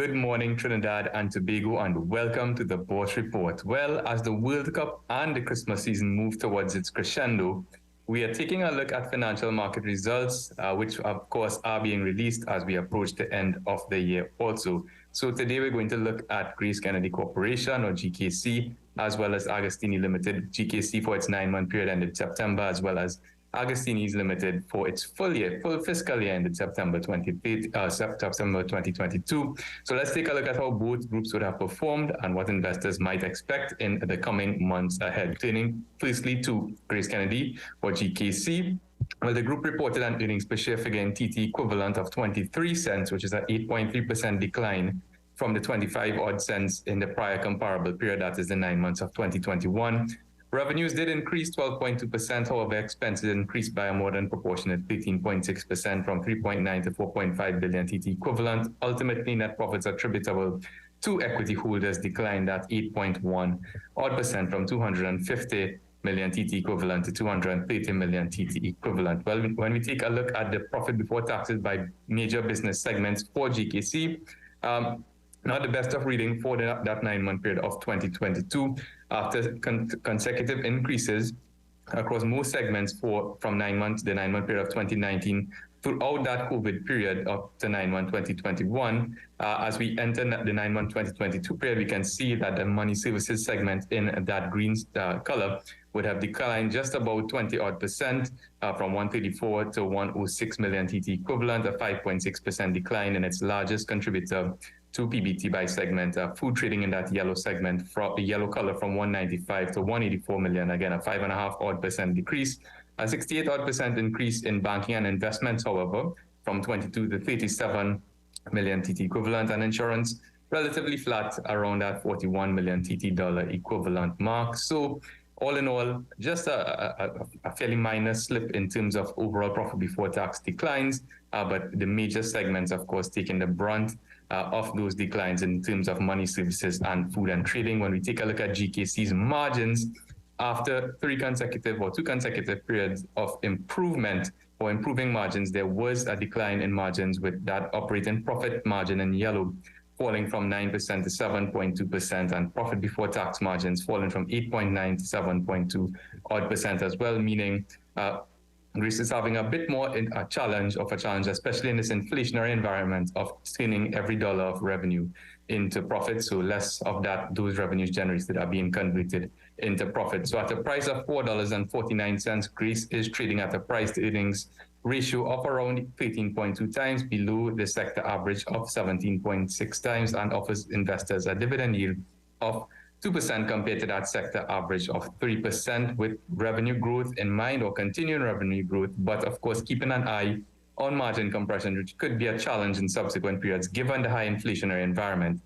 good morning, Trinidad and Tobago, and welcome to the Bourse Report. Well, as the World Cup and the Christmas season move towards its crescendo, we are taking a look at financial market results, which of course are being released as we approach the end of the year also. So today we're going to look at GraceKennedy Corporation, or GKC, as well as Agostini Limited, GKC for its 9-month period ended September, as well as Agostini Limited for its full fiscal year ended September 2022. So let's take a look at how both groups would have performed and what investors might expect in the coming months ahead. Turning firstly to GraceKennedy or GKC. Well, the group reported an earnings per share figure in TT equivalent of 23 cents, which is an 8.3% decline from the 25 odd cents in the prior comparable period, that is the 9 months of 2021. Revenues did increase 12.2%, however, expenses increased by a more than proportionate 13.6% from 3.9 to 4.5 billion TT equivalent. Ultimately, net profits attributable to equity holders declined at 8.1% from 250 million TT equivalent to 230 million TT equivalent. Well, when we take a look at the profit before taxes by major business segments for GKC, not the best of reading for that 9-month period of 2022 after consecutive increases across most segments from the 9-month period of 2019 throughout that COVID period up to 9-month 2021. As we enter the 9-month 2022 period, we can see that the money services segment in that green color would have declined just about 20% from 134 to 106 million TT equivalent, a 5.6% decline in its largest contributor to PBT by segment. Food trading in that yellow segment, from the yellow color, from 195 to 184 million, again a 5.5% decrease. A 68% increase in banking and investments, however, from 22 to 37 million TT equivalent, and insurance relatively flat around that 41 million TT dollar equivalent mark. So all in all, just a fairly minor slip in terms of overall profit before tax declines, but the major segments, of course, taking the brunt of those declines in terms of money services and food and trading. When we take a look at GKC's margins, after two consecutive periods of improvement or improving margins, there was a decline in margins, with that operating profit margin in yellow falling from 9% to 7.2%, and profit before tax margins falling from 8.9 to 7.2% as well, meaning Greece is having a bit more a challenge, especially in this inflationary environment, of turning every dollar of revenue into profit. So less of those revenues generated are being converted into profit. So at a price of $4.49, Greece is trading at a price to earnings ratio of around 13.2 times, below the sector average of 17.6 times, and offers investors a dividend yield of 2% compared to that sector average of 3%, with revenue growth in mind, or continuing revenue growth, but of course keeping an eye on margin compression, which could be a challenge in subsequent periods given the high inflationary environment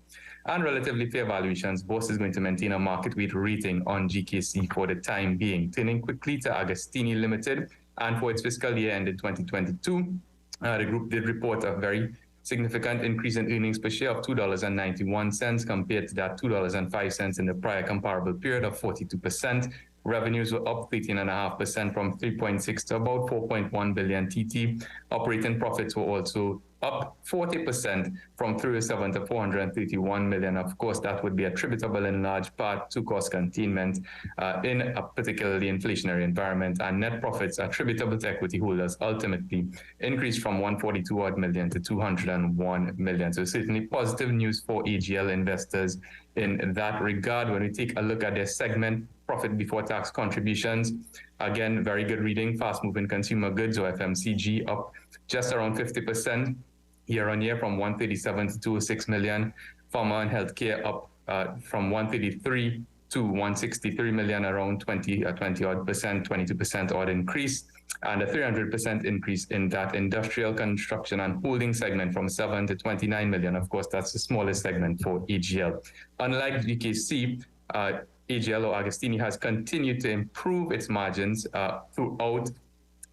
and relatively fair valuations. Bourse is going to maintain a market weight rating on GKC for the time being. Turning quickly to Agostini Limited, and for its fiscal year ended 2022, the group did report a very significant increase in earnings per share of $2.91 compared to that $2.05 in the prior comparable period of 42%. Revenues were up 13.5% from 3.6 to about 4.1 billion TT. Operating profits were also up 40% from 307 to 431 million. Of course, that would be attributable in large part to cost containment in a particularly inflationary environment, and net profits attributable to equity holders ultimately increased from 142 odd million to 201 million. So certainly positive news for AGL investors in that regard. When we take a look at their segment profit before tax contributions, again, very good reading. Fast-moving consumer goods, or FMCG, up just around 50% year on year from 137 to 206 million. Pharma and healthcare up from 133 to 163 million, around 22% odd increase, and a 300% increase in that industrial, construction and holding segment from 7 to 29 million. Of course, that's the smallest segment for AGL. Unlike GKC, AGL, or Agostini, has continued to improve its margins throughout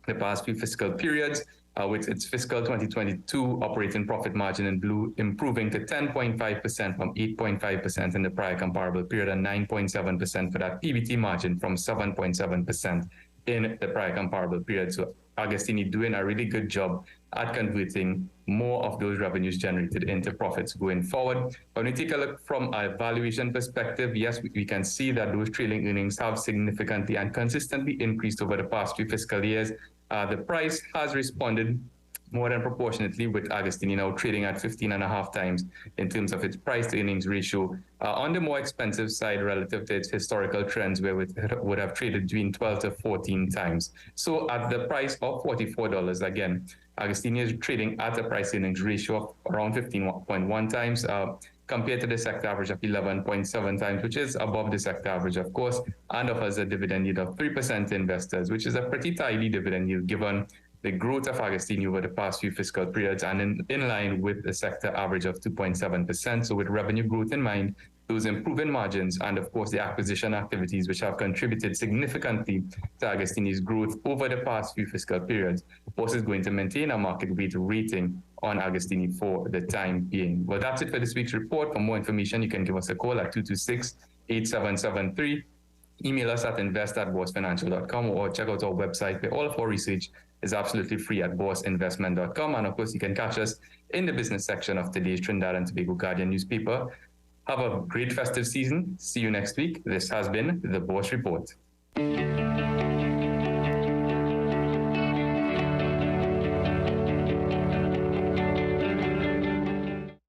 the past few fiscal periods, with its fiscal 2022 operating profit margin in blue improving to 10.5% from 8.5% in the prior comparable period, and 9.7% for that PBT margin from 7.7% in the prior comparable period. So Agostini doing a really good job at converting more of those revenues generated into profits going forward. When we take a look from a valuation perspective, yes, we can see that those trailing earnings have significantly and consistently increased over the past few fiscal years. The price has responded more than proportionately, with Agostini now trading at 15.5 times in terms of its price to earnings ratio, on the more expensive side relative to its historical trends, where it would have traded between 12 to 14 times. So at the price of $44, again, Agostini is trading at a price earnings ratio of around 15.1 times, compared to the sector average of 11.7 times, which is above the sector average, of course, and offers a dividend yield of 3% to investors, which is a pretty tidy dividend yield given the growth of Agostini over the past few fiscal periods, and in line with the sector average of 2.7%. So with revenue growth in mind, those improving margins, and of course the acquisition activities, which have contributed significantly to Agostini's growth over the past few fiscal periods, Bourse is going to maintain a market weight rating on Agostini for the time being. Well, that's it for this week's report. For more information, you can give us a call at 226-8773. Email us at invest@boursefinancial.com, or check out our website where all of our research is absolutely free at bourseinvestment.com. And of course, you can catch us in the business section of today's Trinidad and Tobago Guardian newspaper. Have a great festive season. See you next week. This has been the Bourse Report.